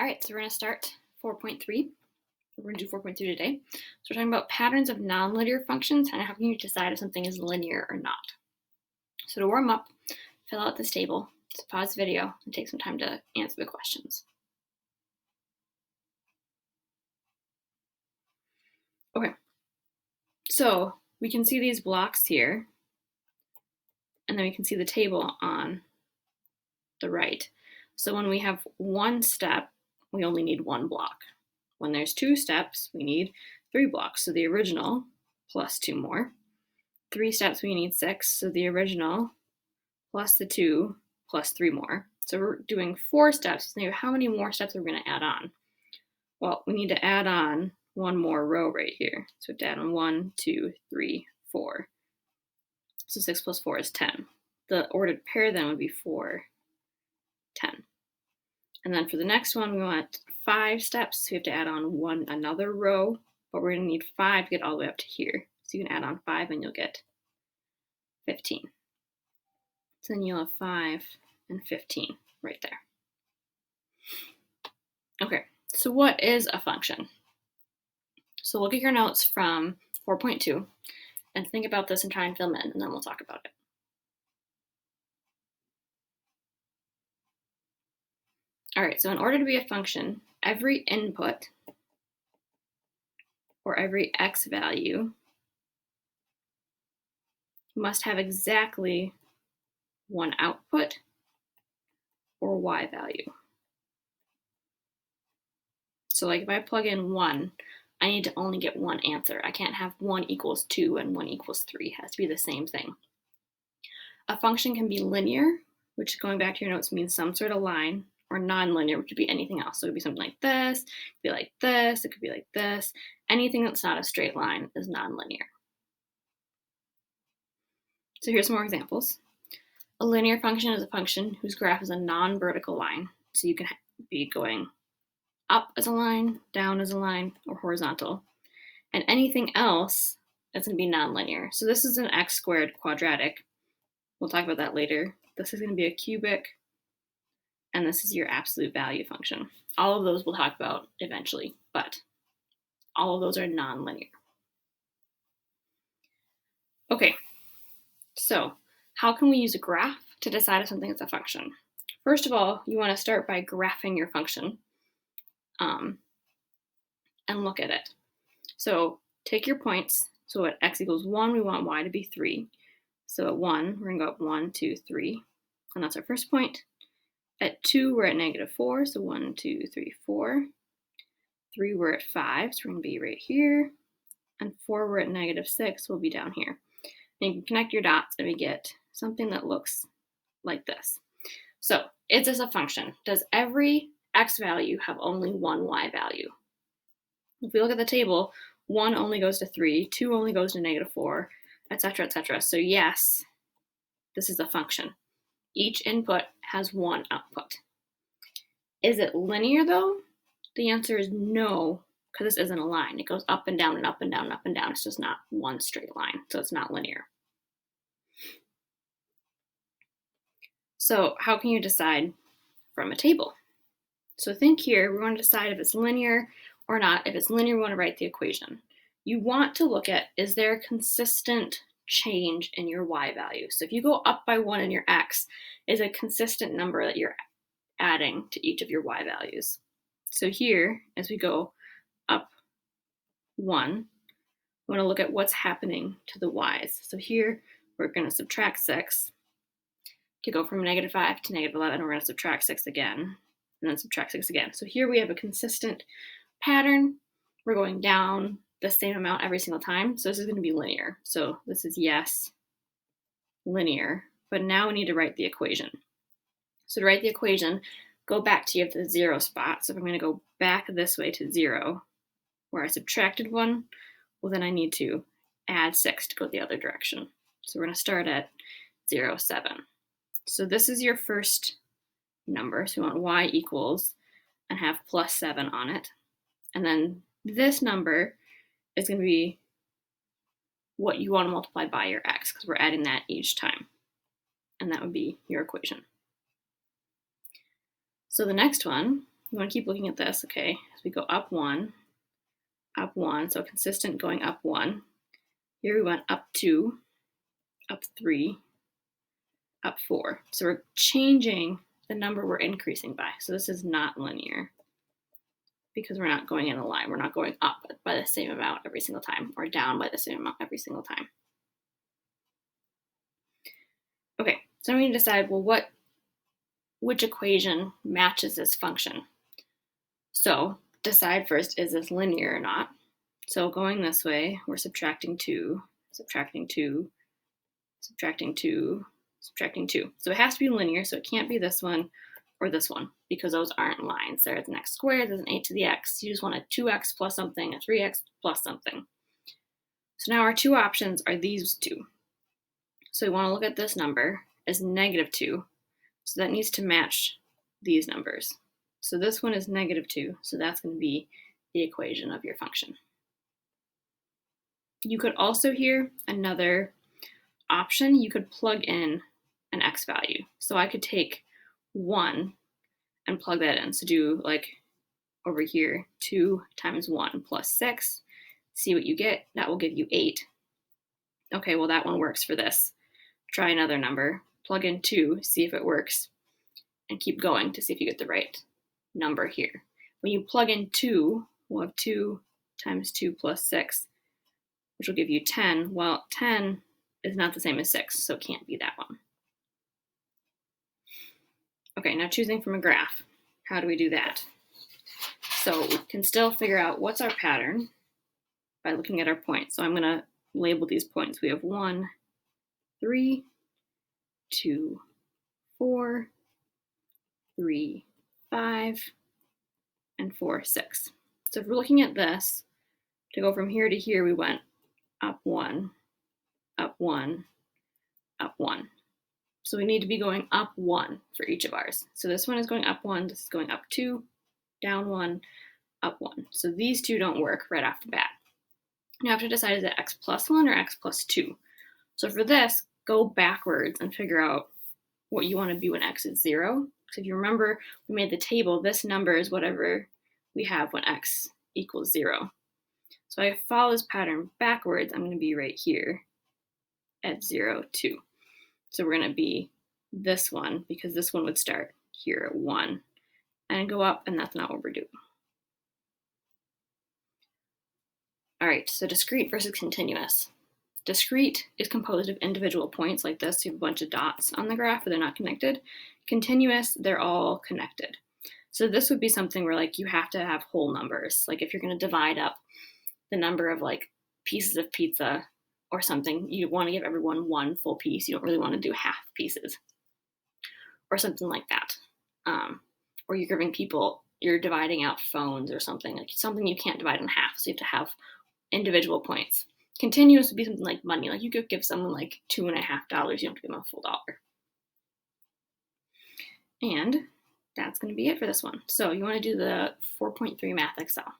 All right, so we're going to start 4.3. We're going to do 4.3 today. So we're talking about patterns of nonlinear functions and how can you decide if something is linear or not. So to warm up, fill out this table, just pause the video, and take some time to answer the questions. Okay, so we can see these blocks here, and then we can see the table on the right. So when we have one step, we only need one block. When there's two steps, we need 3 blocks. So the original plus 2 more. 3 steps, we need 6. So the original plus the 2 plus 3 more. So we're doing 4 steps. So how many more steps are we going to add on? Well, we need to add on one more row right here. So we have to add on 1, 2, 3, 4. So 6 plus 4 is 10. The ordered pair then would be 4, 10. And then for the next one, we want 5 steps. So we have to add on another row, but we're going to need 5 to get all the way up to here. So you can add on 5 and you'll get 15. So then you'll have 5 and 15 right there. Okay, so what is a function? So look at your notes from 4.2 and think about this and try and fill them in, and then we'll talk about it. All right, so in order to be a function, every input or every x value must have exactly one output or y value. So like if I plug in 1, I need to only get one answer. I can't have 1 equals 2 and 1 equals 3. It has to be the same thing. A function can be linear, which going back to your notes means some sort of line, or non-linear, which would be anything else. So it could be something like this, it could be like this, it could be like this. Anything that's not a straight line is non-linear. So here's some more examples. A linear function is a function whose graph is a non-vertical line. So you can be going up as a line, down as a line, or horizontal. And anything else that's going to be nonlinear. So this is an x squared quadratic. We'll talk about that later. This is going to be a cubic, and this is your absolute value function. All of those we'll talk about eventually, but all of those are nonlinear. Okay, so how can we use a graph to decide if something is a function? First of all, you want to start by graphing your function and look at it. So take your points. So at x equals 1, we want y to be 3. So at 1, we're going to go up 1, 2, 3, and that's our first point. At 2, we're at -4, so 1, 2, 3, 4. 3, we're at 5, so we're going to be right here. And 4, we're at -6, we'll be down here. And you can connect your dots and we get something that looks like this. So is this a function? Does every x value have only one y value? If we look at the table, 1 only goes to 3, 2 only goes to -4, etc., etc. So yes, this is a function. Each input has one output. Is it linear though? The answer is no, because this isn't a line. It goes up and down and up and down and up and down. It's just not one straight line, so it's not linear. So how can you decide from a table? So think here, we want to decide if it's linear or not. If it's linear, we want to write the equation. You want to look at, is there a consistent change in your y value? So if you go up by 1 in your x, is a consistent number that you're adding to each of your y values. So here, as we go up 1, we want to look at what's happening to the y's. So here, we're going to subtract 6 to go from -5 to -11. We're going to subtract 6 again, and then subtract 6 again. So here we have a consistent pattern. We're going down the same amount every single time. So this is going to be linear. So this is yes, linear. But now we need to write the equation. So to write the equation, go back to the 0 spot. So if I'm going to go back this way to 0, where I subtracted 1, well then I need to add 6 to go the other direction. So we're going to start at 0, 7. So this is your first number. So we want y equals and have +7 on it. And then this number is going to be what you want to multiply by your x, because we're adding that each time. And that would be your equation. So the next one, you want to keep looking at this, okay? As we go up 1, so consistent going up 1. Here we went up 2, up 3, up 4. So we're changing the number we're increasing by. So this is not linear because we're not going in a line. We're not going up by the same amount every single time or down by the same amount every single time. Okay, so we need to decide, well, which equation matches this function? So decide first, is this linear or not? So going this way, we're subtracting 2, subtracting 2, subtracting 2, subtracting 2. So it has to be linear, so it can't be this one or this one because those aren't lines. There's an x squared, there's an 8 to the x. You just want a 2x plus something, a 3x plus something. So now our two options are these two. So we want to look at this number as -2. So that needs to match these numbers. So this one is -2, so that's going to be the equation of your function. You could also here, another option, you could plug in an x value. So I could take 1 and plug that in. So do like over here, 2 times 1 plus 6. See what you get. That will give you 8. Okay, well that one works for this. Try another number. Plug in 2, see if it works, and keep going to see if you get the right number here. When you plug in 2, we'll have 2 times 2 plus 6, which will give you 10. Well, 10 is not the same as 6, so it can't be that one. Okay, now choosing from a graph. How do we do that? So we can still figure out what's our pattern by looking at our points. So I'm going to label these points. We have 1, 3, 2, 4, 3, 5, and 4, 6. So if we're looking at this, to go from here to here, we went up 1, up 1, up 1. So we need to be going up 1 for each of ours. So this one is going up 1, this is going up 2, down 1, up 1. So these two don't work right off the bat. You have to decide, is it x plus 1 or x plus 2? So for this, go backwards and figure out what you want to be when x is 0. So if you remember, we made the table, this number is whatever we have when x equals 0. So if I follow this pattern backwards, I'm going to be right here at 0, 2. So we're going to be this one, because this one would start here at 1 and go up, and that's not what we're doing. All right, so discrete versus continuous. Discrete is composed of individual points like this. You have a bunch of dots on the graph, but they're not connected. Continuous, they're all connected. So this would be something where like you have to have whole numbers. Like if you're going to divide up the number of like pieces of pizza or something, you want to give everyone one full piece. You don't really want to do half pieces or something like that. Or you're giving people, you're dividing out phones or something, like something you can't divide in half. So you have to have individual points. Continuous would be something like money. Like you could give someone like $2.50. You don't have to give them a full dollar. And that's going to be it for this one. So you want to do the 4.3 Math Excel.